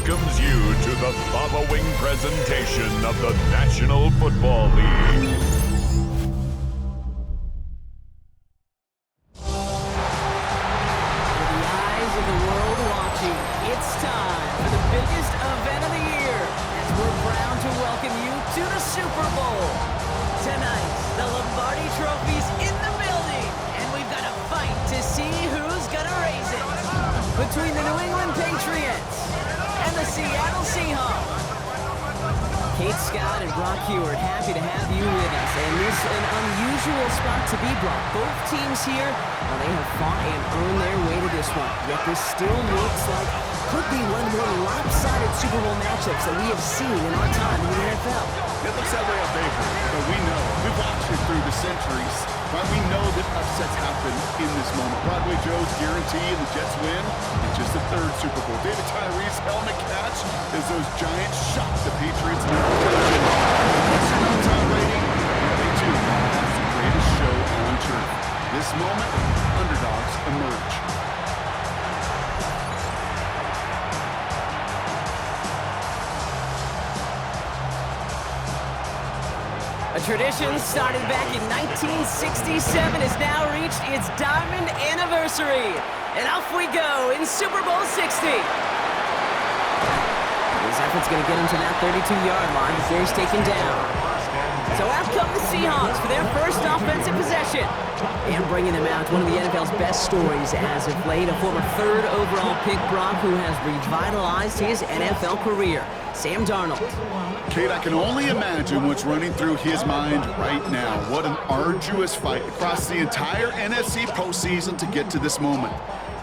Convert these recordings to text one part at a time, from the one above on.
welcomes you to the following presentation of the National Football League. With the eyes of the world watching, it's time for the biggest event of the year as we're proud to welcome you to the Super Bowl. Tonight, the Lombardi Trophy's in the building, and we've got a fight to see who's gonna raise it. Between the New England Patriots and the Seattle Seahawks. Kate Scott and Brock Heward, happy to have you with us. And this is an unusual spot to be, Brock. Both teams here, well, they have fought and earned their way to this one. Yet this still looks like could be one of the more lopsided Super Bowl matchups that we have seen in our time in the NFL. It looks that way on paper, but we know. We've watched it through the centuries. Right? We know that upsets happen in this moment. Broadway Joe's guarantee and the Jets win in just the third Super Bowl. David Tyree's helmet catch as those Giants shock the Patriots in their division. Tom Brady, they too have the greatest show on turf. This moment, underdogs emerge. A tradition started back in 1967 has now reached its diamond anniversary. And off we go in Super Bowl 60. This effort's going to get him to that 32-yard line before he's taken down. So out come the Seahawks for their first offensive possession. And bringing them out, one of the NFL's best stories as of late, a former third overall pick, Brock, who has revitalized his NFL career, Sam Darnold. Kate, I can only imagine what's running through his mind right now. What an arduous fight across the entire NFC postseason to get to this moment.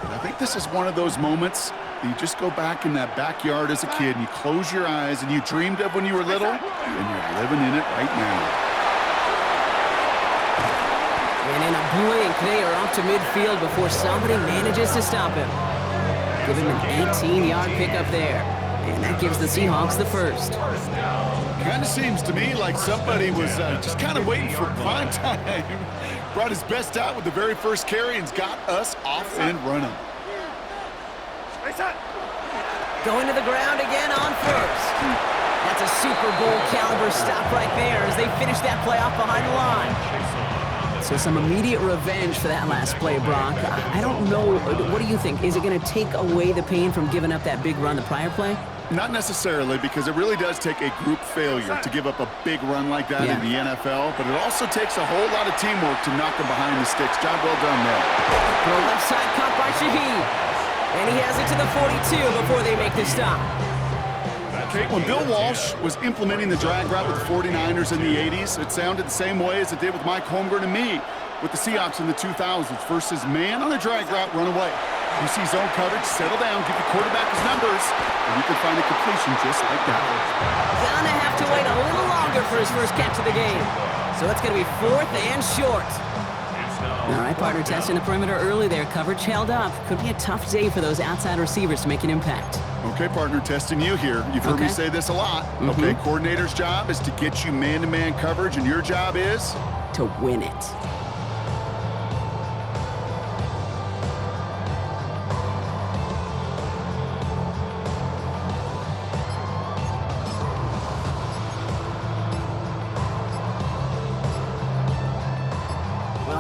And I think this is one of those moments that you just go back in that backyard as a kid and you close your eyes and you dreamed of when you were little, and you're living in it right now. And in a blink, they are off to midfield before somebody manages to stop him. Give him an 18-yard pickup there. And that gives the Seahawks the first. Kind of seems to me like somebody was just kind of waiting for prime time. Brought his best out with the very first carry and's got us off and running. Going to the ground again on first. That's a Super Bowl caliber stop right there as they finish that play off behind the line. So some immediate revenge for that last play, Brock. I don't know. What do you think? Is it going to take away the pain from giving up that big run the prior play? Not necessarily, because it really does take a group failure to give up a big run like that in the NFL, but it also takes a whole lot of teamwork to knock them behind the sticks. Job well done there. Throw left side caught by Shaheed. And he has it to the 42 before they make the stop. Kate, when Bill Walsh was implementing the drag route with the 49ers in the 80s, it sounded the same way as it did with Mike Holmgren and me with the Seahawks in the 2000s. Versus man on a drag route, run away. You see zone coverage, settle down, give the quarterback his numbers, and you can find a completion just like that. Gonna have to wait a little longer for his first catch of the game. So it's gonna be 4th and short. All right, partner, testing the perimeter early there. Coverage held up. Could be a tough day for those outside receivers to make an impact. Okay, partner, testing you here. You've heard me say this a lot. Okay, coordinator's job is to get you man-to-man coverage, and your job is? To win it.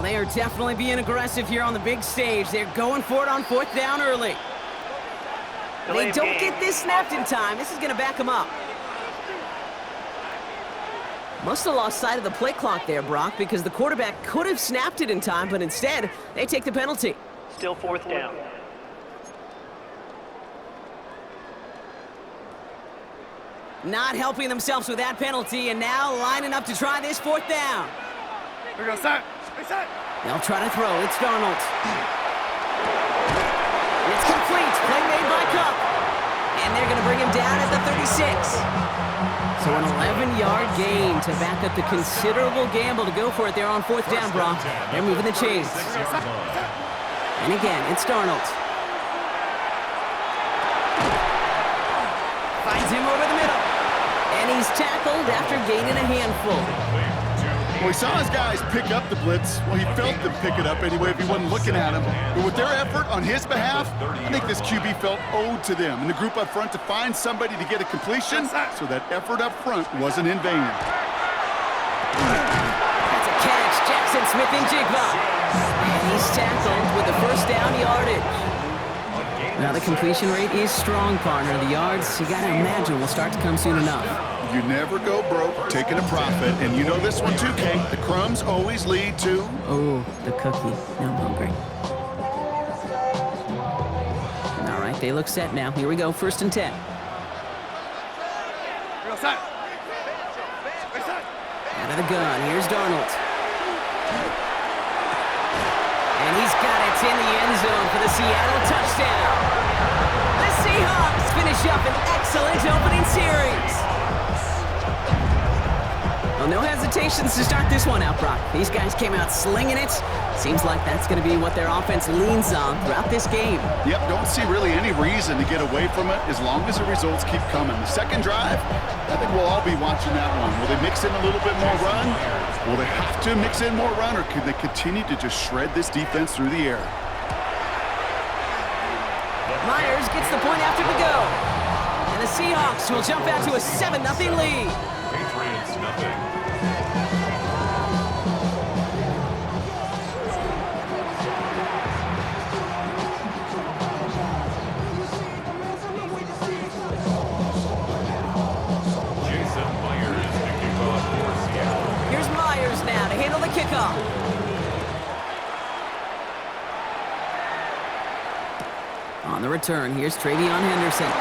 They are definitely being aggressive here on the big stage. They're going for it on 4th down early. They don't get this snapped in time. This is going to back them up. Must have lost sight of the play clock there, Brock, because the quarterback could have snapped it in time, but instead, they take the penalty. Still 4th down. Not helping themselves with that penalty, and now lining up to try this 4th down. We're going to start. They'll try to throw. It's Darnold. It's complete. Play made by Cup. And they're going to bring him down at the 36. So an 11-yard gain to back up the considerable gamble to go for it there on 4th down, Brock. They're moving the chains. And again, it's Darnold. Finds him over the middle. And he's tackled after gaining a handful. Well, he saw his guys pick up the blitz. Well, he felt them pick it up anyway if he wasn't looking at him. But with their effort on his behalf, I think this QB felt owed to them and the group up front to find somebody to get a completion, so that effort up front wasn't in vain. That's a catch. Jackson Smith-Njigba. And he's tackled with the first down yardage. Now the completion rate is strong, partner. The yards, you gotta imagine, will start to come soon enough. You never go broke taking a profit, and you know this one too, Kate. The crumbs always lead to... Oh, the cookie. Now I'm hungry. All right, they look set now. Here we go, 1st and 10. Out of the gun, here's Darnold. And he's got it in the end zone for the Seattle touchdown. The Seahawks finish up an excellent opening series. Well, no hesitations to start this one out, Brock. These guys came out slinging it. Seems like that's going to be what their offense leans on throughout this game. Yep, don't see really any reason to get away from it as long as the results keep coming. The second drive, I think we'll all be watching that one. Will they mix in a little bit more run? Will they have to mix in more run, or could they continue to just shred this defense through the air? Myers gets the point after the go. And the Seahawks will jump out to a 7-0 lead. Patriots nothing. Here's Myers now to handle the kickoff. On the return, here's Travion Henderson.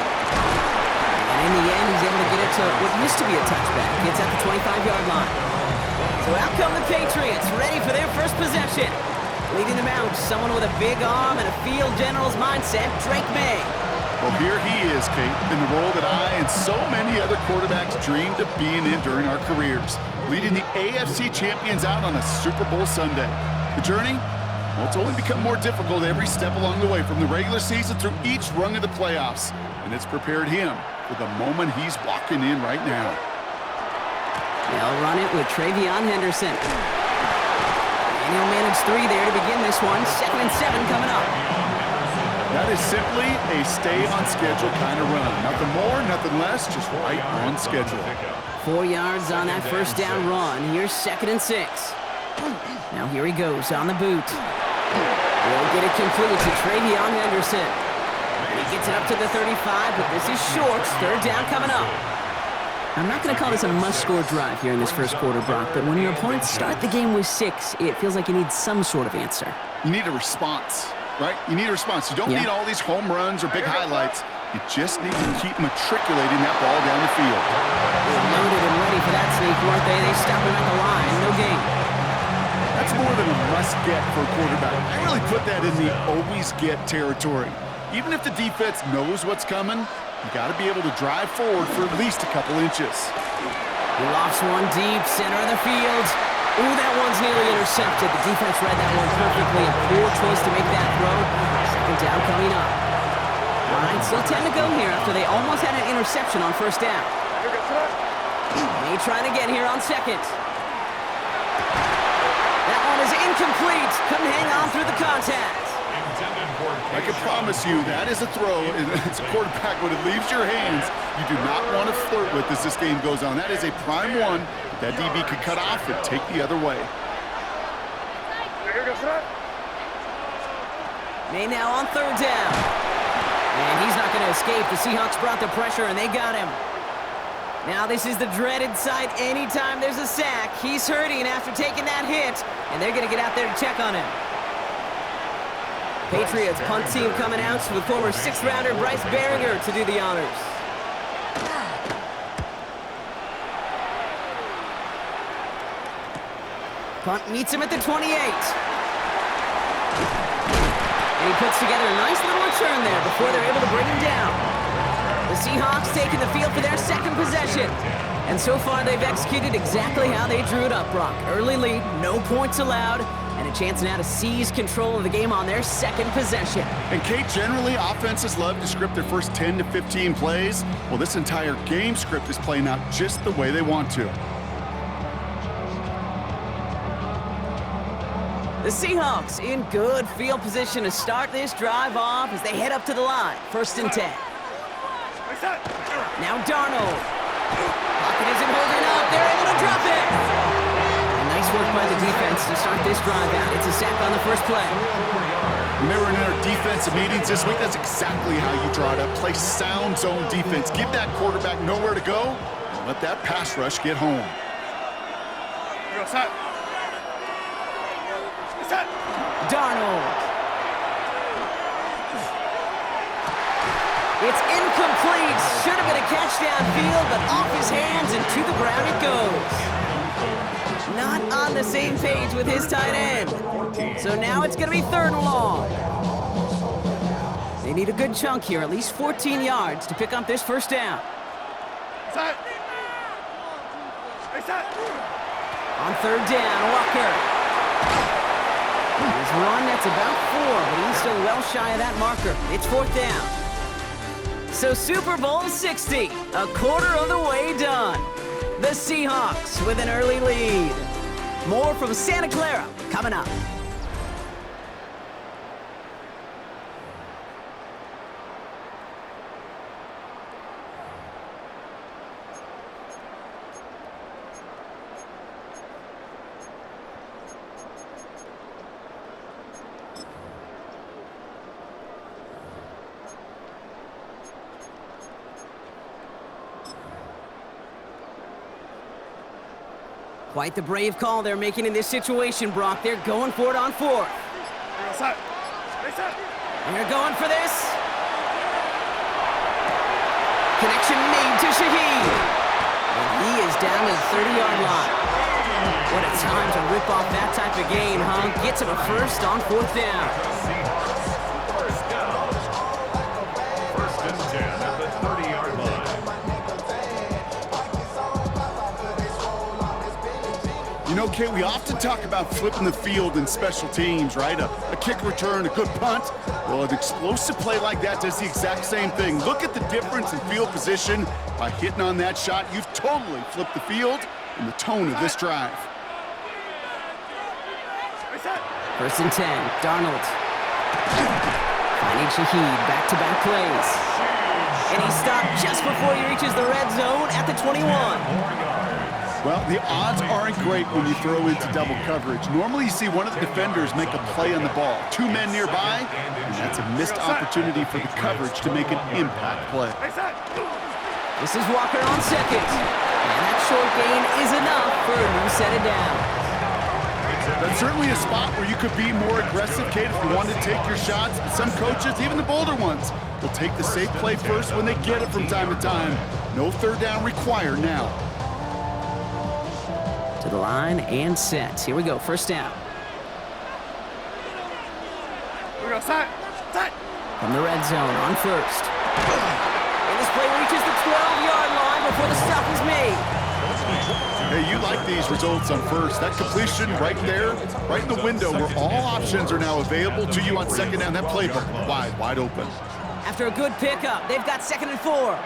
And in the end, he's able to get it to what used to be a touchback. Gets at the 25-yard line. So out come the Patriots, ready for their first possession. Leading them out, someone with a big arm and a field general's mindset, Drake May. Well, here he is, Kate, in the role that I and so many other quarterbacks dreamed of being in during our careers, leading the AFC champions out on a Super Bowl Sunday. The journey? Well, it's only become more difficult every step along the way, from the regular season through each rung of the playoffs, and it's prepared him for the moment he's walking in right now. They'll run it with Travion Henderson. And he'll manage 3 there to begin this one. 2nd and 7 coming up. That is simply a stay-on-schedule kind of run. Nothing more, nothing less, just right on schedule. 4 yards on that first down run. Here's 2nd and 6. Now here he goes on the boot. We'll get it complete to Travion Henderson. And he gets it up to the 35, but this is short. 3rd down coming up. I'm not going to call this a must-score drive here in this first quarter, Brock, but when your opponents start the game with 6, it feels like you need some sort of answer. You need a response, right? You need a response. You don't need all these home runs or big highlights. You just need to keep matriculating that ball down the field. They were loaded and ready for that sneak, weren't they? They stopped him at the line. No gain. That's more than a must-get for a quarterback. I really put that in the always-get territory. Even if the defense knows what's coming, you got to be able to drive forward for at least a couple inches. He lofts one deep, center of the field. Ooh, that one's nearly intercepted. The defense read that one perfectly. A poor choice to make that throw. 2nd down coming up. All right, still 10 to go here after they almost had an interception on 1st down. May trying again here on 2nd. That one is incomplete. Couldn't hang on through the contact. I can promise you that is a throw as a quarterback when it leaves your hands you do not want to flirt with as this game goes on. That is a prime one that DB could cut off and take the other way. May now on 3rd down. And he's not going to escape. The Seahawks brought the pressure and they got him. Now this is the dreaded sight anytime there's a sack. He's hurting after taking that hit, and they're going to get out there to check on him. Patriots punt team coming out with former 6th-rounder Bryce Baringer to do the honors. Punt meets him at the 28. And he puts together a nice little return there before they're able to bring him down. The Seahawks taking the field for their 2nd possession. And so far, they've executed exactly how they drew it up, Brock. Early lead, no points allowed, and a chance now to seize control of the game on their 2nd possession. And Kate, generally, offenses love to script their first 10 to 15 plays. Well, this entire game script is playing out just the way they want to. The Seahawks in good field position to start this drive off as they head up to the line. 1st and 10. Now Darnold. Pocket isn't holding up. They're able to drop it. And nice work by the defense to start this drive out. It's a sack on the first play. Remember in our defensive meetings this week, that's exactly how you draw it up. Play sound zone defense. Give that quarterback nowhere to go and let that pass rush get home. Darnold. It's incomplete. Should have been a catch downfield, but off his hands and to the ground it goes. Not on the same page with his tight end. So now it's going to be 3rd and long. They need a good chunk here, at least 14 yards to pick up this 1st down. On 3rd down, Walker. His run, that's about 4, but he's still well shy of that marker. It's 4th down. So Super Bowl 60, a quarter of the way done. The Seahawks with an early lead. More from Santa Clara coming up. Quite the brave call they're making in this situation, Brock. They're going for it on 4th. They're going for this. Connection made to Shaheed. And he is down to the 30-yard line. What a time to rip off that type of gain, huh? Gets him a 1st on 4th down. First and 10 at the 30-yard line. You know, Kate, we often talk about flipping the field in special teams, right? A kick return, a good punt. Well, an explosive play like that does the exact same thing. Look at the difference in field position. By hitting on that shot, you've totally flipped the field and the tone of this drive. 1st and 10, Darnold. Finding Shaheed, back-to-back plays. And he stopped just before he reaches the red zone at the 21. Well, the odds aren't great when you throw into double coverage. Normally you see one of the defenders make a play on the ball. 2 men nearby, and that's a missed opportunity for the coverage to make an impact play. This is Walker on 2nd. And that short gain is enough for a new set of downs. That's certainly a spot where you could be more aggressive, Kate, if you want to take your shots. But some coaches, even the bolder ones, will take the safe play first when they get it from time to time. No 3rd down required now. To the line and set. Here we go, 1st down. From the red zone on 1st. And this play reaches the 12-yard line before the stop is made. Hey, you like these results on 1st. That completion right there, right in the window where all options are now available to you on 2nd down. That playbook wide open. After a good pickup, they've got 2nd and 4.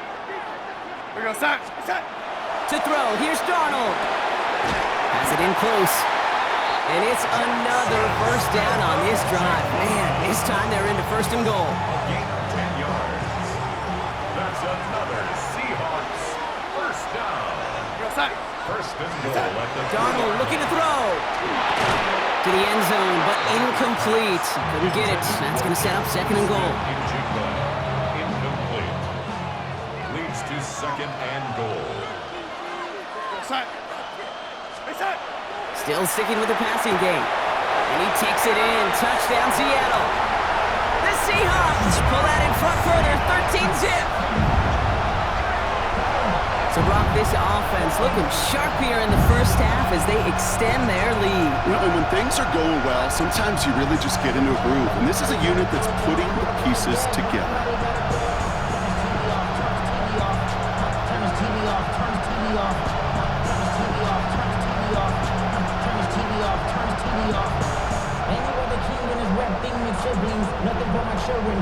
To throw, here's Darnold. Has it in close. And it's another 1st down on this drive. Man, this time they're into 1st and goal. Gain of 10 yards. That's another Seahawks 1st down. 1st and goal at the Darnold looking to throw. To the end zone, but incomplete. Couldn't get it. That's going to set up 2nd and goal. Incomplete. Leads to 2nd and goal. Still sticking with the passing game. And he takes it in. Touchdown, Seattle. The Seahawks pull that in front further. 13-zip. So, Brock, this offense looking sharp here in the 1st half as they extend their lead. You know, and when things are going well, sometimes you really just get into a groove. And this is a unit that's putting the pieces together. Nothing but my children.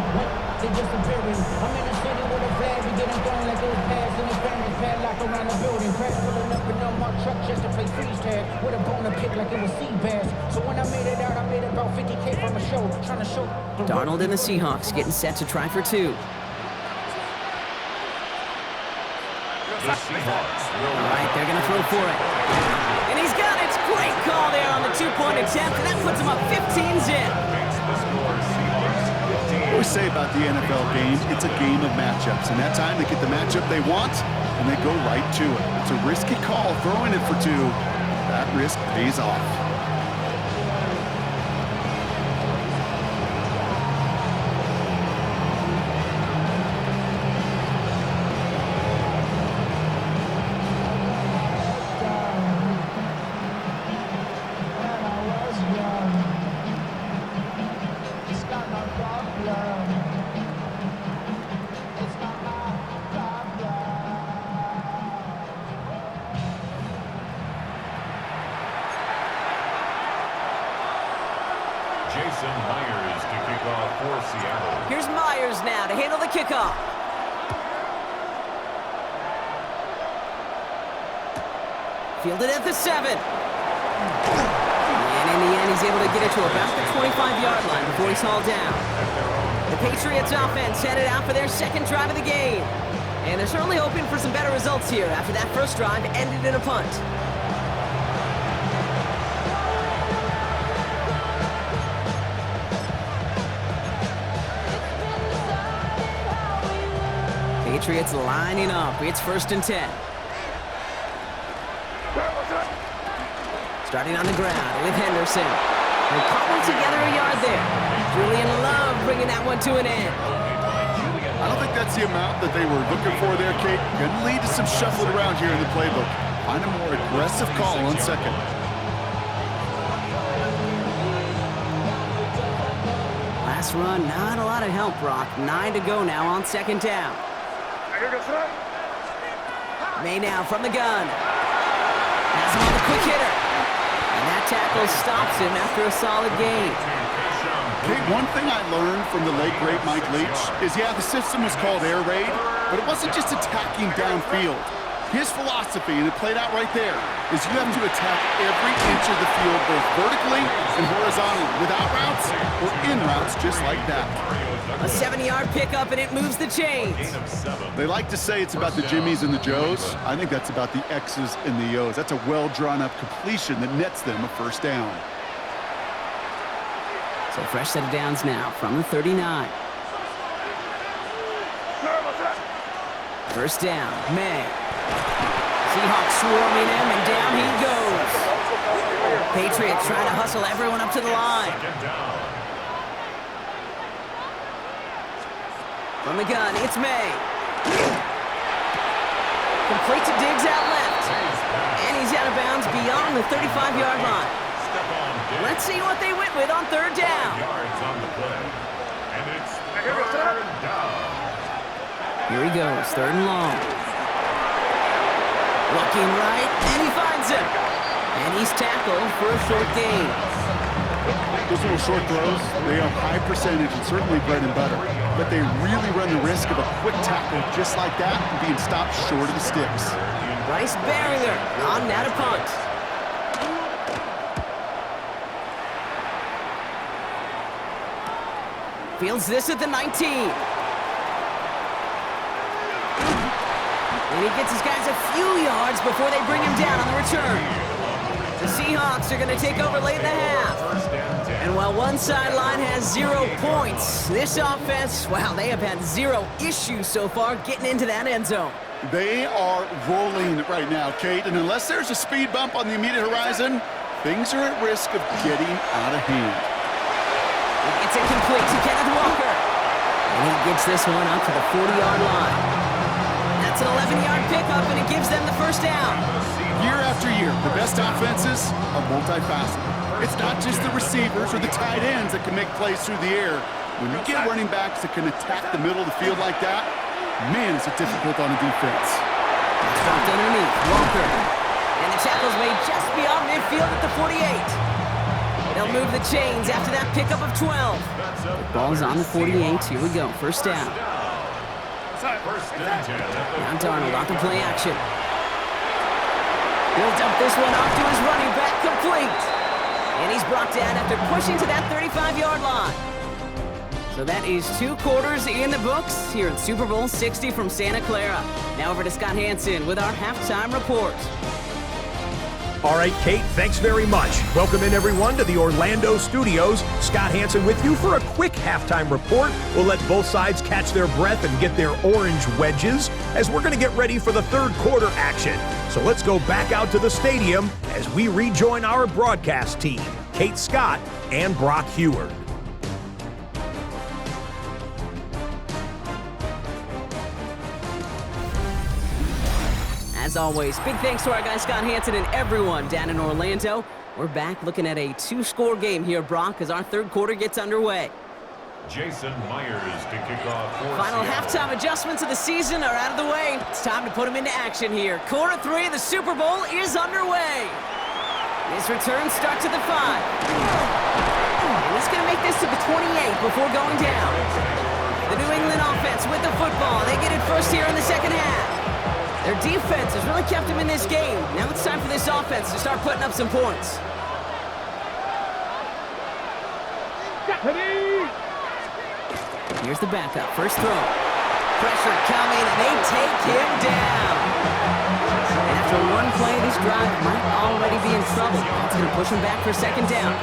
they disappearing. I'm in the city with a flag, we getting thrown like it was pads in the family padlock around the building. Crash pulling up in my truck just to play freeze tag with a bone to pick like it was sea bass. So when I made it out, I made about 50K from a show, trying to show. Darnold and the Seahawks getting set to try for two. The Seahawks will All right, they're going to throw for it. And he's got it. Great call there on the two-point attempt, and that puts him up 15 zip. the score. Seahawks 15. What we say about the NFL game, it's a game of matchups. And that time they get the matchup they want, and they go right to it. It's a risky call throwing it for two. That risk pays off. Jason Myers to kick off for Seattle. Here's Myers now to handle the kickoff. Fielded at the 7. And in the end, he's able to get it to about the 25-yard line before he's hauled down. The Patriots offense headed out for their second drive of the game. And they're certainly hoping for some better results here after that first drive ended in a punt. Patriots lining up. It's 1st and 10. Starting on the ground with Henderson. They're cobbled together a yard there. Julian Love bringing that one to an end. I don't think that's the amount that they were looking for there, Kate. Going to lead to some shuffling around here in the playbook. Find a more aggressive call on second. Last run, not a lot of help, Brock. 9 to go now on 2nd down. May now from the gun. Has him on the quick hitter. And that tackle stops him after a solid gain. Kate, one thing I learned from the late, great Mike Leach is, yeah, the system was called air raid, but it wasn't just attacking downfield. His philosophy, and it played out right there, is you have to attack every inch of the field, both vertically and horizontally, without routes or in routes, just like that. A 7-yard pickup, and it moves the chains. They like to say it's about the Jimmies and the Joes. I think that's about the X's and the O's. That's a well-drawn-up completion that nets them a first down. So fresh set of downs now from the 39. First down, May. Seahawks swarming him, and down he goes. Patriots trying to hustle everyone up to the line. From the gun, it's May. Complete to Diggs out left. And he's out of bounds beyond the 35-yard line. Let's see what they went with on 3rd down. Yards on the play. And it's 3rd down. Here he goes, 3rd and long. Looking right, and he finds him. And he's tackled for a short gain. Those little short throws, they have high percentage and certainly bread and butter. But they really run the risk of a quick tackle just like that and being stopped short of the sticks. Bryce Barringer on that a punt. Fields this at the 19. And he gets his guys a few yards before they bring him down on the return. The Seahawks are going to take over late in the half. And while one sideline has 0 points, this offense, wow, they have had 0 issues so far getting into that end zone. They are rolling right now, Kate, and unless there's a speed bump on the immediate horizon, things are at risk of getting out of hand. It's incomplete to Kenneth Walker. And he gets this one up to the 40-yard line. That's an 11-yard pickup, and it gives them the first down. Year after year, the best offenses are multifaceted. It's not just the receivers or the tight ends that can make plays through the air. When you get running backs that can attack the middle of the field like that, man, is it difficult on a defense. Dropped underneath, Walker. And the tackle's made just beyond midfield at the 48. They'll move the chains after that pickup of 12. The ball's on the 48. Here we go. First down. First and 10 at the Now Darnold off the play action. He'll dump this one off to his running back, complete. And he's brought down after pushing to that 35-yard line. So that is 2 quarters in the books here at Super Bowl 60 from Santa Clara. Now over to Scott Hansen with our halftime report. All right, Kate, thanks very much. Welcome in, everyone, to the Orlando studios. Scott Hansen with you for a quick halftime report. We'll let both sides catch their breath and get their orange wedges as we're going to get ready for the third quarter action. So let's go back out to the stadium as we rejoin our broadcast team, Kate Scott and Brock Heward. As always, big thanks to our guy Scott Hansen and everyone down in Orlando. We're back looking at a 2-score game here, Brock, as our third quarter gets underway. Jason Myers to kick off for Final Seattle. halftime adjustments of the season are out of the way. It's time to put them into action here. Quarter 3 of the Super Bowl is underway. This return starts at the 5. And he's going to make this to the 28 before going down. The New England offense with the football. They get it first here in the second half. Their defense has really kept them in this game. Now it's time for this offense to start putting up some points. Here's the backup. First throw. Pressure coming, and they take him down. And after one play, this drive might already be in trouble. That's going to push him back for second down.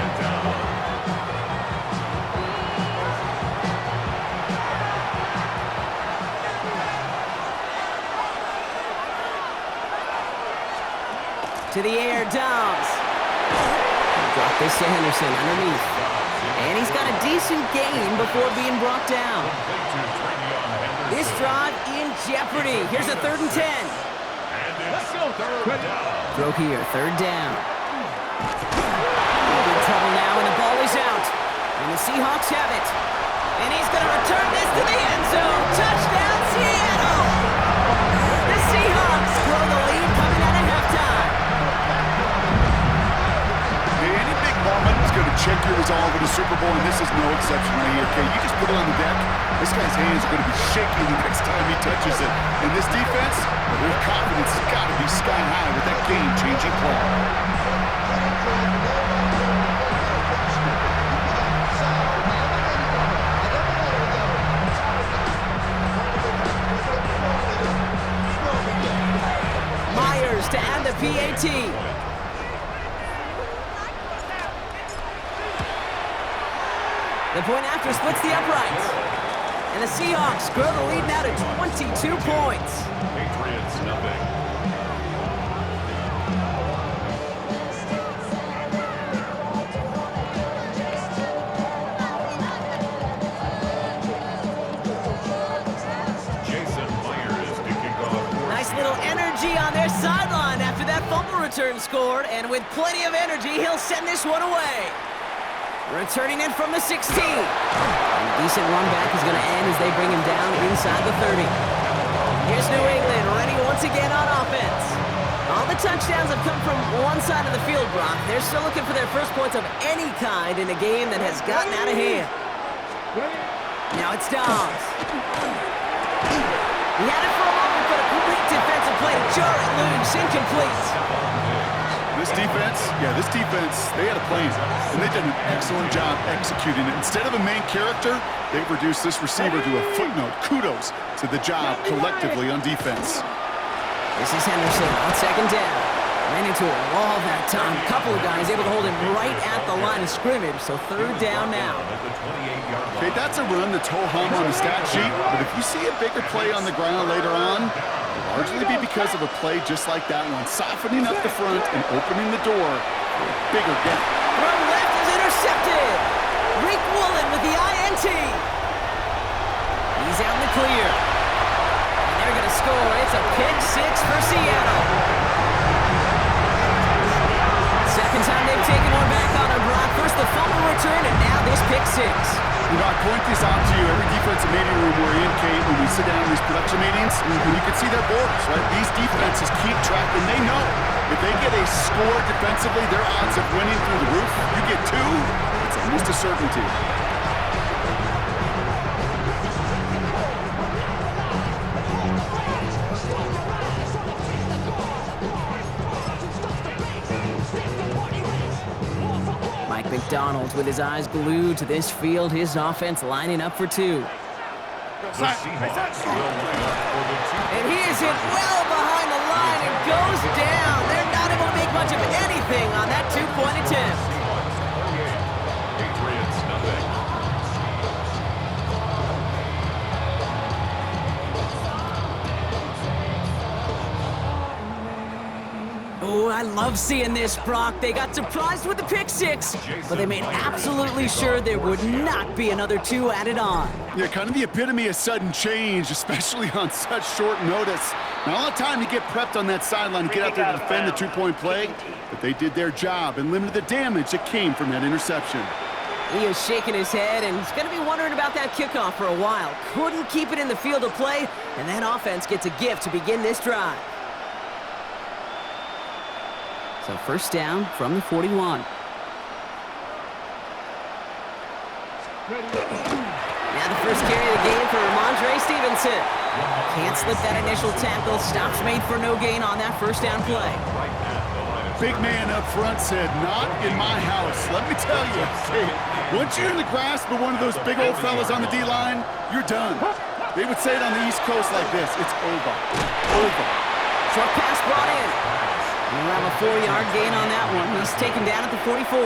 To the air, Dobbs. Drop this to Henderson underneath. And he's got a decent gain before being brought down. This drive in jeopardy. Here's a 3rd and 10. Throw here, 3rd down. In trouble now, and the ball is out. And the Seahawks have it. And he's going to return this to the end zone. Touchdown, Seattle! The Seahawks grow the lead coming out of halftime. Any big moment is going to check your resolve in the Super Bowl, and this is no exception right here, okay? You just put it on the deck, this guy's hands are going to be shaking the next time he touches it. And this defense, their confidence has got to be sky high with that game-changing play. Myers to add the PAT. The point after splits the uprights. And the Seahawks grow the lead now to 22 points. Patriots nothing. Jason Myers to kick off. Nice little energy on their sideline after that fumble return scored. And with plenty of energy, he'll send this one away. Returning in from the 16. And a decent run back is going to end as they bring him down inside the 30. Here's New England ready once again on offense. All the touchdowns have come from one side of the field, Brock. They're still looking for their first points of any kind in a game that has gotten out of hand. Now it's Dobbs. He had it for a moment, but a complete defensive play to jar it loose, incomplete. This defense, they had a plan, and they did an excellent job executing it. Instead of a main character, they've reduced this receiver to a footnote. Kudos to the job collectively on defense. This is Henderson on second down. Ran into a wall that time. A couple of guys able to hold him right at the line of scrimmage, so 3rd down now. Okay, that's a run that's ho-hum on the stat sheet, but if you see a bigger play on the ground later on, it'll largely be because of a play just like that one, softening up the front and opening the door for a bigger gap. From left is intercepted. Rick Woolen with the INT. He's out in the clear. And they're going to score. It's a pick 6 for Seattle. Second time they've taken one back on a Brock. First the fumble return, and now this pick 6. You know, I point this out to you. Every defensive meeting room we're in, Kate, when we sit down in these production meetings, you can see their boards, right? These defenses keep track, and they know if they get a score defensively, their odds of winning through the roof. You get 2, it's almost a certainty. McDonald with his eyes glued to this field, his offense lining up for 2. The Seahawks will line up for the 2. And he is hit well behind the line and goes down. They're not able to make much of anything on that 2-point attempt. Seahawks 38, Patriots nothing. Oh, I love seeing this, Brock. They got surprised with the pick 6, but they made absolutely sure there would not be another 2 added on. Yeah, kind of the epitome of sudden change, especially on such short notice. Not a lot of time to get prepped on that sideline to get out there to defend the 2-point play, but they did their job and limited the damage that came from that interception. He is shaking his head, and he's going to be wondering about that kickoff for a while. Couldn't keep it in the field of play, and that offense gets a gift to begin this drive. So first down from the 41. Now the first carry of the game for Ramondre Stevenson. Can't slip that initial tackle. Stops made for no gain on that first down play. Big man up front said, not in my house. Let me tell you, once you're in the grasp of one of those big old fellas on the D-line, you're done. They would say it on the East Coast like this, it's over. Over. Short pass brought in. We'll have a 4-yard gain on that one. He's taken down at the 44.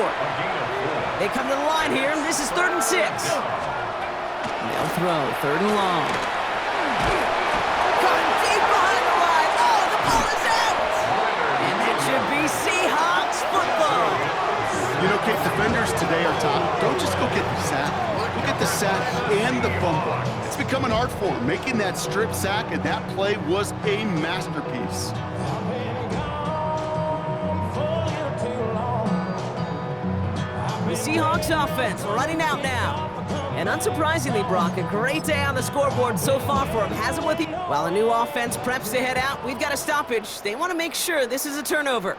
They come to the line here, and this is 3rd and 6. They'll throw, 3rd and long. Caught deep behind the line. Oh, the ball is out! And that should be Seahawks football. You know, Kate, defenders today are top. Don't just go get the sack. Go get the sack and the fumble. It's become an art form, making that strip sack, and that play was a masterpiece. The Seahawks offense running out now. And unsurprisingly, Brock, a great day on the scoreboard so far for him. Hasn't with you. While a new offense preps to head out, we've got a stoppage. They want to make sure this is a turnover.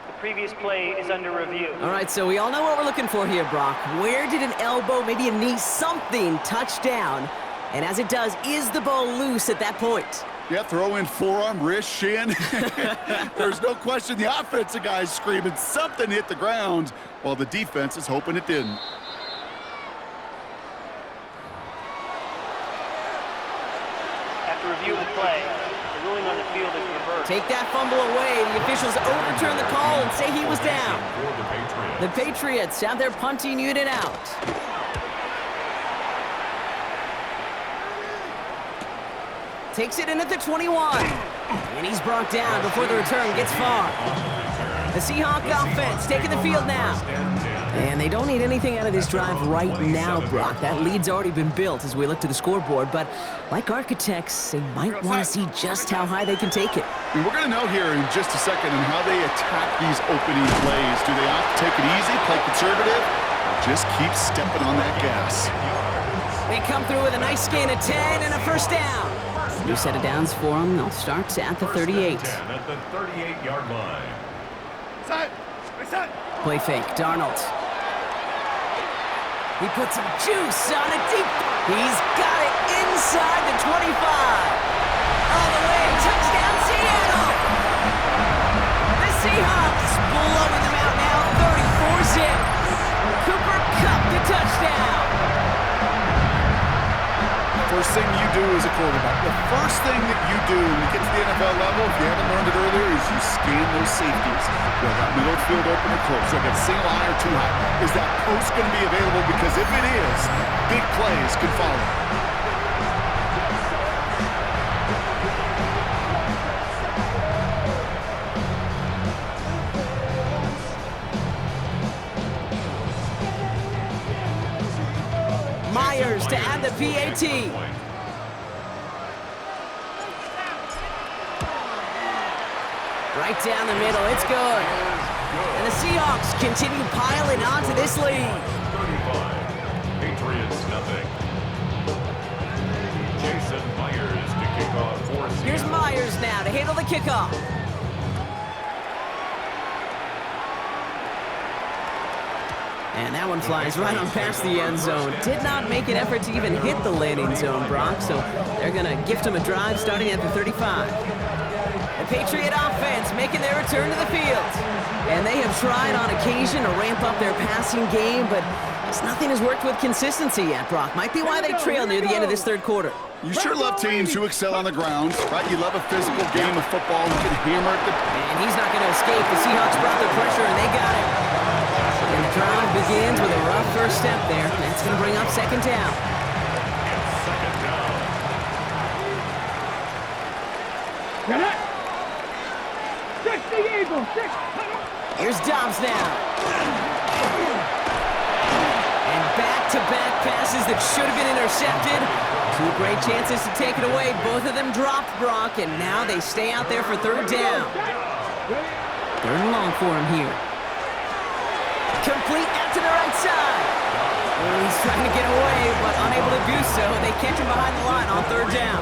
The previous play is under review. All right, so we all know what we're looking for here, Brock. Where did an elbow, maybe a knee, something touch down? And as it does, is the ball loose at that point? Yeah, throw in forearm, wrist, shin. There's no question the offensive guy's screaming something hit the ground while the defense is hoping it didn't. After review of the play, the ruling on the field is reversed. Take that fumble away. The officials overturn the call and say he was down. The Patriots have their punting unit out. Takes it in at the 21. And he's brought down before the return gets far. The Seahawk offense taking the field now. And they don't need anything out of this drive right now, Brock. That lead's already been built as we look to the scoreboard. But like architects, they might want to see just how high they can take it. And we're going to know here in just a second on how they attack these opening plays. Do they opt to take it easy, play conservative, or just keep stepping on that gas? They come through with a nice gain of 10 and a first down. New set of downs for them. They'll start at the 38. At the 38-yard line. Play fake, Darnold. He puts some juice on it deep. He's got it inside the 25. All the way, touchdown Seattle. The Seahawks blowing them out now, 34-zip. Cooper Kupp the touchdown. First thing you do as a quarterback, the first thing that you do when you get to the NFL level, if you haven't learned it earlier, is you scan those safeties. Whether that middle field open or close, so I got single high or too high. Is that post going to be available? Because if it is, big plays can follow. Myers to add the PAT. Right down the middle, it's good. And the Seahawks continue piling onto this lead. Here's Myers now to handle the kickoff. And that one flies right on past the end zone. Did not make an effort to even hit the landing zone, Brock, so they're going to gift him a drive starting at the 35. The Patriot offense making their return to the field. And they have tried on occasion to ramp up their passing game, but nothing has worked with consistency yet, Brock. Might be why they trail near the end of this third quarter. You sure love teams who excel on the ground, right? You love a physical game of football. You can hammer at the... And he's not going to escape. The Seahawks brought the pressure, and they got him. And the drive begins with a rough first step there. That's going to bring up second down. It's second down. Here's Dobbs now. And back-to-back passes that should have been intercepted. Two great chances to take it away. Both of them dropped, Brock, and now they stay out there for third down. Third and long for him here. Complete out to the right side. Oh, he's trying to get away, but unable to do so. They catch him behind the line on third down.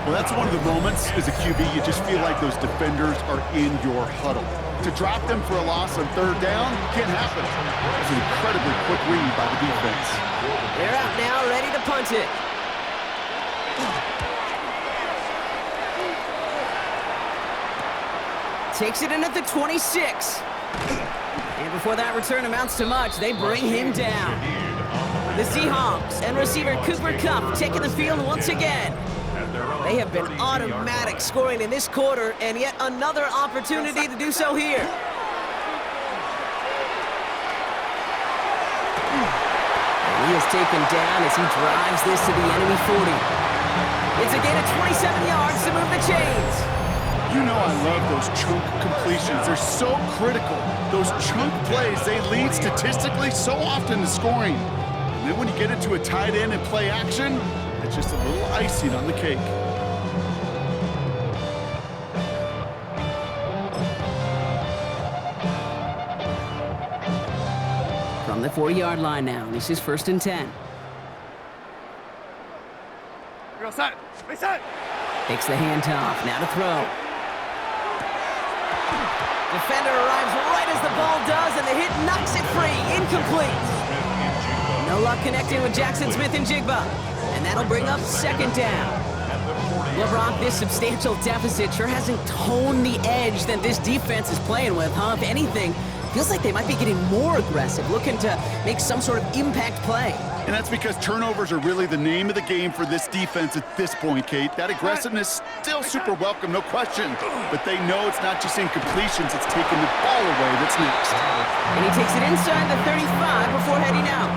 Well, that's one of the moments as a QB, you just feel like those defenders are in your huddle. To drop them for a loss on third down can't happen. It's an incredibly quick read by the defense. They're out now, ready to punt it. Takes it in at the 26. And before that return amounts to much, they bring him down. The Seahawks and receiver Cooper Kupp taking the field once again. They have been automatic scoring in this quarter, and yet another opportunity to do so here. And he is taken down as he drives this to the enemy 40. It's a gain of 27 yards to move the chains. You know I love those chunk completions. They're so critical. Those chunk plays, they lead statistically so often to scoring. And then when you get into a tight end and play action, it's just a little icing on the cake. From the 40-yard line now, this is 1st and 10. Takes the handoff, now to throw. Defender arrives right as the ball does, and the hit knocks it free. Incomplete. No luck connecting with Jackson Smith and Jigba. And that'll bring up second down. Well, Brock, this substantial deficit sure hasn't toned the edge that this defense is playing with, huh? If anything, feels like they might be getting more aggressive, looking to make some sort of impact play. And that's because turnovers are really the name of the game for this defense at this point, Kate. That aggressiveness still super welcome, no question. But they know it's not just incompletions, it's taking the ball away that's next. And he takes it inside the 35 before heading out.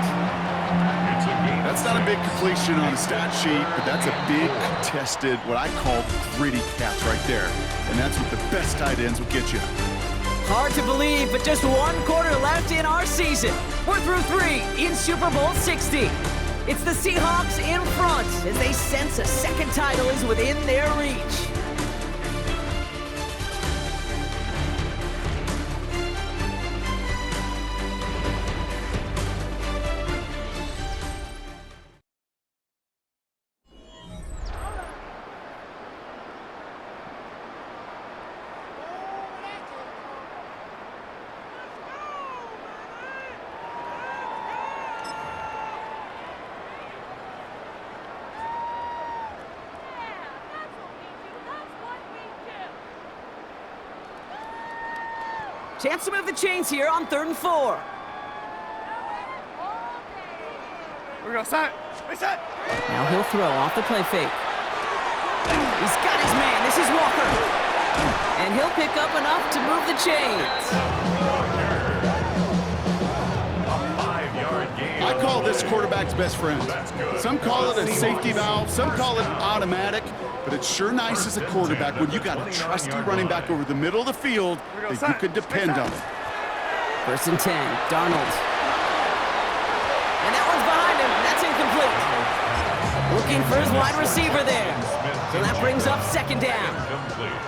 That's not a big completion on a stat sheet, but that's a big contested, what I call gritty catch right there. And that's what the best tight ends will get you. Hard to believe, but just one quarter left in our season. We're through 3 in Super Bowl 60. It's the Seahawks in front as they sense a second title is within their reach. Chance to move the chains here on 3rd and 4. Now he'll throw off the play fake. He's got his man. This is Walker. And he'll pick up enough to move the chains. A 5-yard gain. I call this quarterback's best friend. Some call it a safety valve, some call it automatic, but it's sure nice as a quarterback when you got a trusty running back over the middle of the field that you can depend on. 1st and 10, Darnold. And that one's behind him. That's incomplete. Looking for his wide receiver there. So that brings up second down. Incomplete.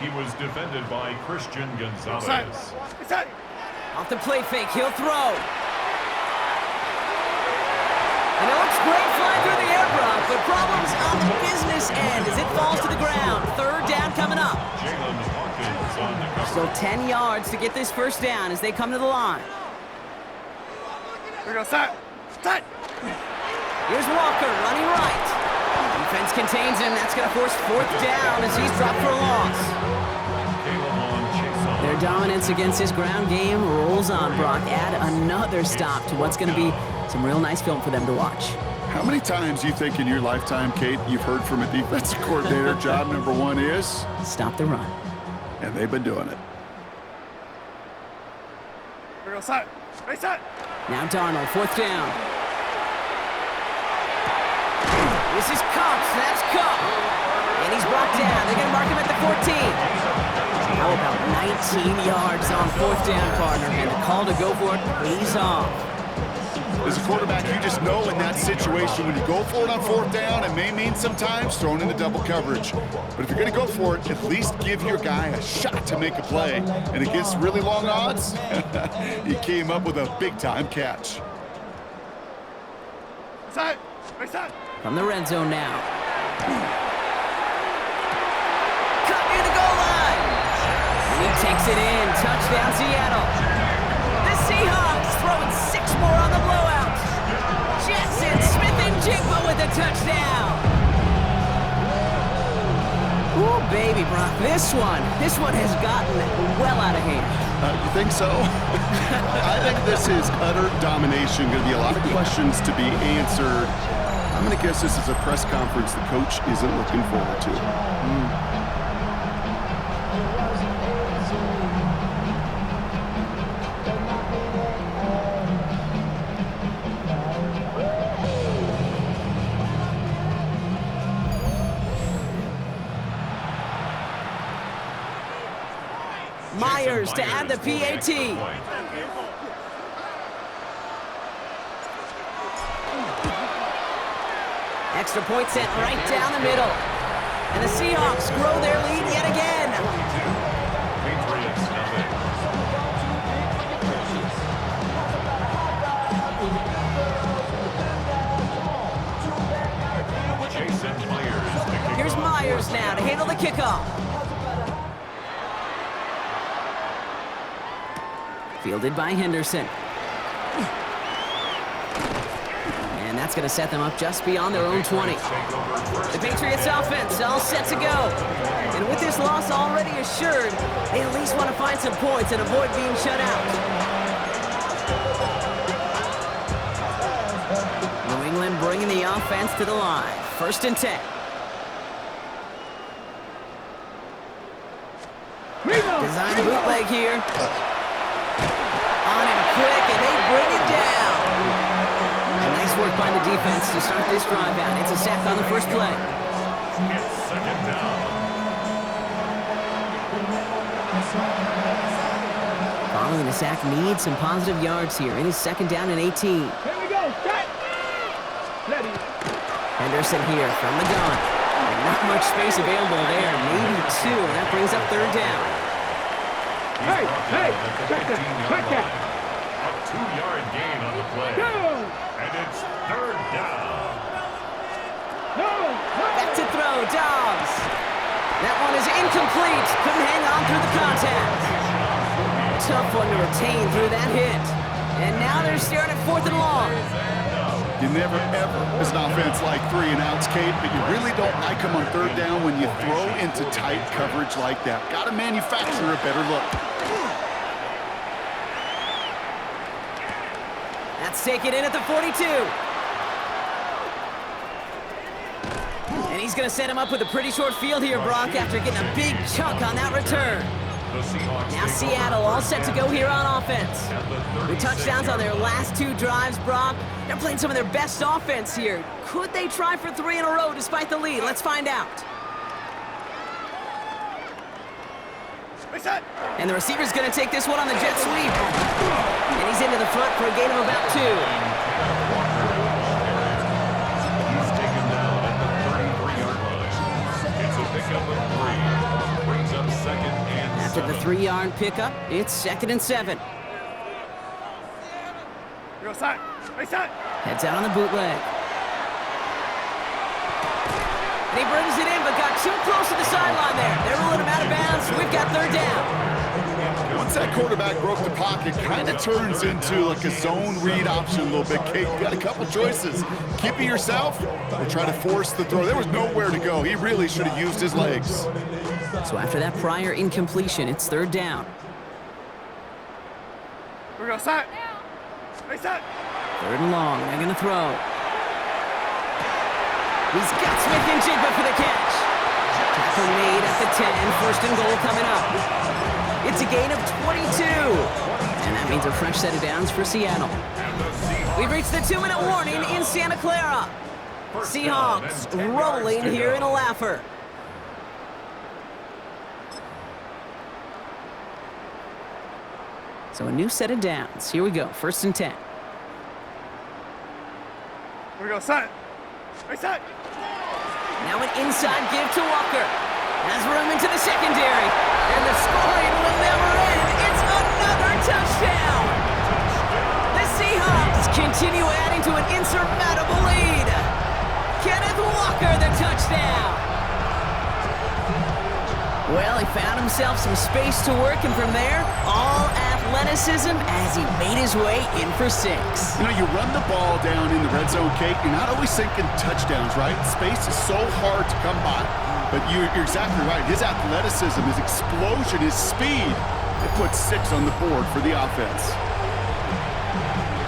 He was defended by Christian Gonzalez. Off the play fake, he'll throw. And it looks great flying through the air, Brock, but problems on the business end as Still 10 yards to get this first down as they come to the line. Here we go, set. Here's Walker running right. Defense contains him. That's going to force fourth down as he's dropped for a loss. Their dominance against his ground game rolls on, Brock. Add another stop to what's going to be some real nice film for them to watch. How many times do you think in your lifetime, Kate, you've heard from a defensive coordinator, job number one is? Stop the run. And they've been doing it. Here we go, set. Now Darnold, fourth down. This is Cox, that's Cup. And he's brought down. They're going to mark him at the 14. How about 19 yards on fourth down, partner? And the call to go for it pays off. As a quarterback, you just know in that situation when you go for it on fourth down, it may mean sometimes throwing into double coverage. But if you're going to go for it, at least give your guy a shot to make a play. And against really long odds, he came up with a big-time catch. From the red zone now. Cut near the goal line. And he takes it in. Touchdown, Seattle. The Seahawks throwing 6 more on the blowout. Jetson, Smith, and Jigba with a touchdown. Ooh, baby, Brock. This one has gotten well out of hand. You think so? I think this is utter domination. Going to be a lot of questions to be answered. I'm going to guess this is a press conference the coach isn't looking forward to. Myers to add the PAT. Extra point sent right down the middle. And the Seahawks grow their lead yet again. Here's Myers now to handle the kickoff. Fielded by Henderson. And that's going to set them up just beyond their own 20. The Patriots offense all set to go. And with this loss already assured, they at least want to find some points and avoid being shut out. New England bringing the offense to the line. 1st and 10. Design bootleg here. On him quick, and they bring it down. Nice work by the defense to start this drive out. It's a sack on the first play. It's 2nd down. Following the sack needs some positive yards here. It is 2nd down and 18. Here we go, set. Ready. Henderson here from the gun. And not much space available there. Maybe 2, and that brings up 3rd down. Hey, check that. A 2-yard gain on the play. And it's 3rd down. Back to throw, Dobbs. That one is incomplete. Couldn't hang on through the contact. Tough one to retain through that hit. And now they're staring at 4th and long. You never, ever, as an offense, like 3 and outs, Kate, but you really don't like them on 3rd down when you throw into tight coverage like that. Got to manufacture a better look. That's taken in at the 42. And he's going to set him up with a pretty short field here, Brock, after getting a big chunk on that return. Now Seattle all set to go here on offense. With touchdowns on their last 2 drives, Brock. They're playing some of their best offense here. Could they try for 3 in a row despite the lead? Let's find out. And the receiver's going to take this one on the jet sweep. And he's into the front for a gain of about 2. He's taken down at the 33-yard line. It's a pickup of 3. Brings up 2nd and 7. After the 3-yard pickup, it's 2nd and 7. Heads out on the bootleg. And he brings it in, but got too close to the sideline there. They're ruling him out of bounds. We've got 3rd down. Once that quarterback broke the pocket, kind of turns into like a zone read option a little bit. Kate, you got a couple choices. Keep it yourself or try to force the throw. There was nowhere to go. He really should have used his legs. So after that prior incompletion, it's third down. We're going to set. Hey, set. Third and long. They're going to throw. He's got Smith and Jigba for the catch. Tackle made at the 10. First and goal coming up. It's a gain of 22. And that means a fresh set of downs for Seattle. We've reached the 2-minute warning in Santa Clara. Seahawks rolling here in a laugher. So a new set of downs. Here we go. First and 10. We're going to set. Hey, set. Now an inside give to Walker. Has room into the secondary. And the scoring will never end. It's another touchdown. The Seahawks continue adding to an insurmountable lead. Kenneth Walker, the touchdown. Well, he found himself some space to work, and from there, all athleticism as he made his way in for 6. You know, you run the ball down in the red zone, Kate, you're not always thinking touchdowns, right? Space is so hard to come by. But you're exactly right. His athleticism, his explosion, his speed, it puts 6 on the board for the offense.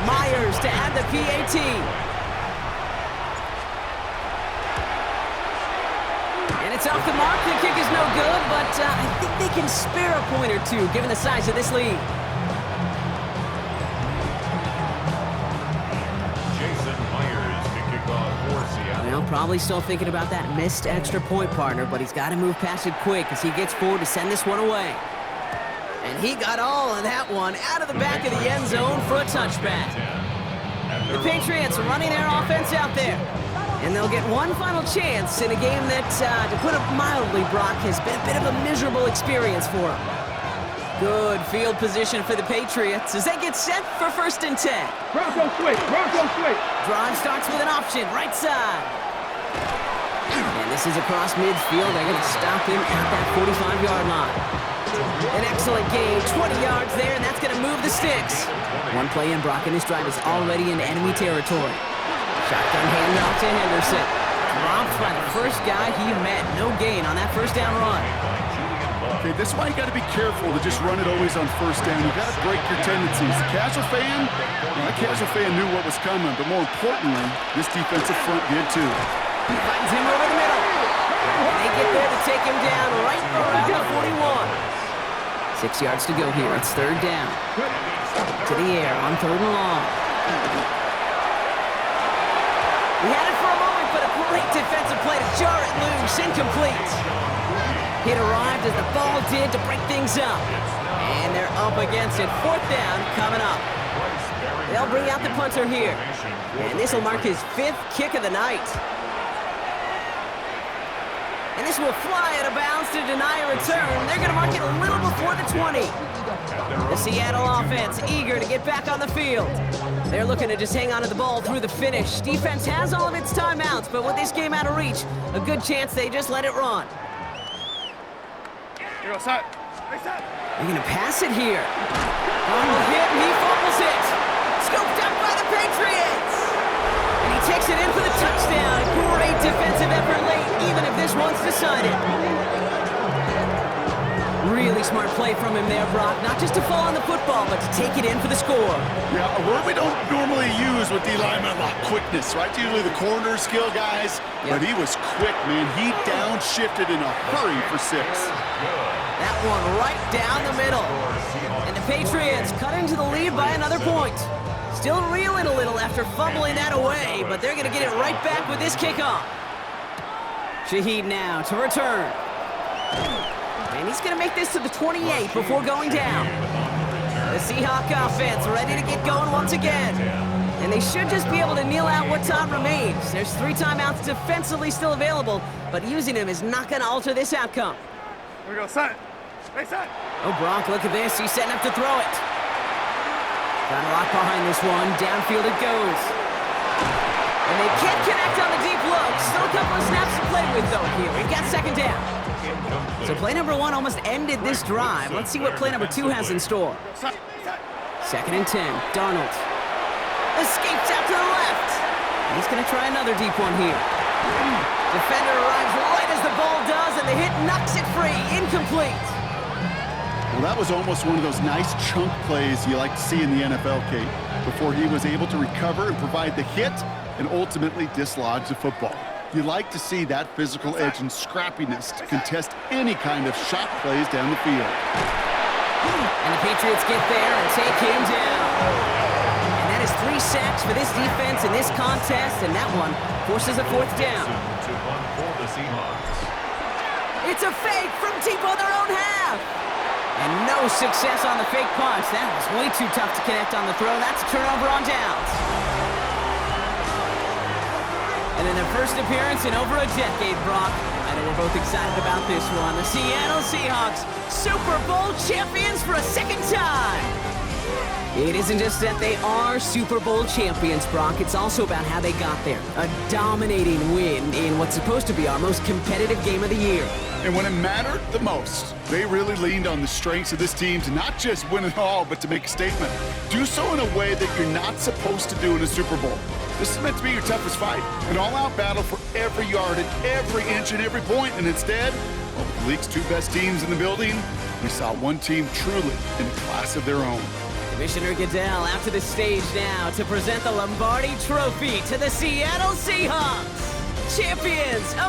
Myers to add the PAT. And it's off the mark. The kick is no good, but I think they can spare a point or two given the size of this lead. Well, probably still thinking about that missed extra point, partner, but he's got to move past it quick as he gets forward to send this one away. And he got all of that one out of the back of the end zone for a touchback. The Patriots running their offense out there. And they'll get one final chance in a game that, to put it mildly, Brock, has been a bit of a miserable experience for them. Good field position for the Patriots as they get set for first and 10. Bronco switch. Bronco switch. Drive starts with an option, right side. And this is across midfield. They're going to stop him at that 45-yard line. An excellent gain, 20 yards there, and that's going to move the sticks. One play in, Brock, and this drive is already in enemy territory. Shotgun handoff to Henderson. Dropped by the first guy he met. No gain on that first down run. Okay, that's why you got to be careful to just run it always on first down. You got to break your tendencies. The casual fan, well, that casual fan knew what was coming, but more importantly, this defensive front did too. He finds him over the middle. And they get there to take him down right around the 41. 6 yards to go here. It's third down. To the air on third and long. He had it for a moment, but a great defensive play to jar it loose. Incomplete. It arrived as the ball did to break things up. And they're up against it. Fourth down coming up. They'll bring out the punter here. And this will mark his 5th kick of the night. And this will fly out of bounds to deny a return. They're going to mark it a little before the 20. The Seattle offense eager to get back on the field. They're looking to just hang on to the ball through the finish. Defense has all of its timeouts, but with this game out of reach, a good chance they just let it run. You're all set. Hey, set. They're going to pass it here. On the hit, and he fumbles it. Scooped up by the Patriots. And he takes it in for the touchdown. Great defensive effort late, even if this one's decided. Really smart play from him there, Brock. Not just to fall on the football, but to take it in for the score. Yeah, a word we don't normally use with D linemen a lot, quickness, right? Usually the corner skill guys, but he was quick, man. He downshifted in a hurry for 6. That one right down the middle. And the Patriots cut into the lead by another point. Still reeling a little after fumbling that away, but they're going to get it right back with this kickoff. Shaheed now to return. And he's going to make this to the 28 before going down. The Seahawk offense ready to get going once again. And they should just be able to kneel out what time remains. There's 3 timeouts defensively still available, but using them is not going to alter this outcome. We're going to set. Hey, set. Oh, Brock, look at this. He's setting up to throw it. Got a lock behind this one. Downfield it goes. And they can't connect on the deep look. Still a couple of snaps to play with, though, here. We've got second down. So play number 1 almost ended this drive. Let's see what play number 2 has in store. 2nd and 10. Darnold escapes out to the left. He's going to try another deep one here. Defender arrives right as the ball does, and the hit knocks it free. Incomplete. Well, that was almost one of those nice chunk plays you like to see in the NFL, Kate, before he was able to recover and provide the hit and ultimately dislodge the football. You like to see that physical edge and scrappiness to contest any kind of shot plays down the field. And the Patriots get there and take him down. And that is 3 sacks for this defense in this contest, and that one forces a 4th down. To one for the Seahawks. It's a fake from deep on their own half. And no success on the fake punch. That was way too tough to connect on the throw. That's a turnover on downs. And in their first appearance in over a decade, Brock, I know we're both excited about this one. The Seattle Seahawks, Super Bowl champions for a 2nd time. It isn't just that they are Super Bowl champions, Brock. It's also about how they got there. A dominating win in what's supposed to be our most competitive game of the year. And when it mattered the most, they really leaned on the strengths of this team to not just win it all, but to make a statement. Do so in a way that you're not supposed to do in a Super Bowl. This is meant to be your toughest fight, an all-out battle for every yard and every inch and every point. And instead, well, with the league's 2 best teams in the building, we saw one team truly in a class of their own. Commissioner Goodell out to the stage now to present the Lombardi Trophy to the Seattle Seahawks, champions of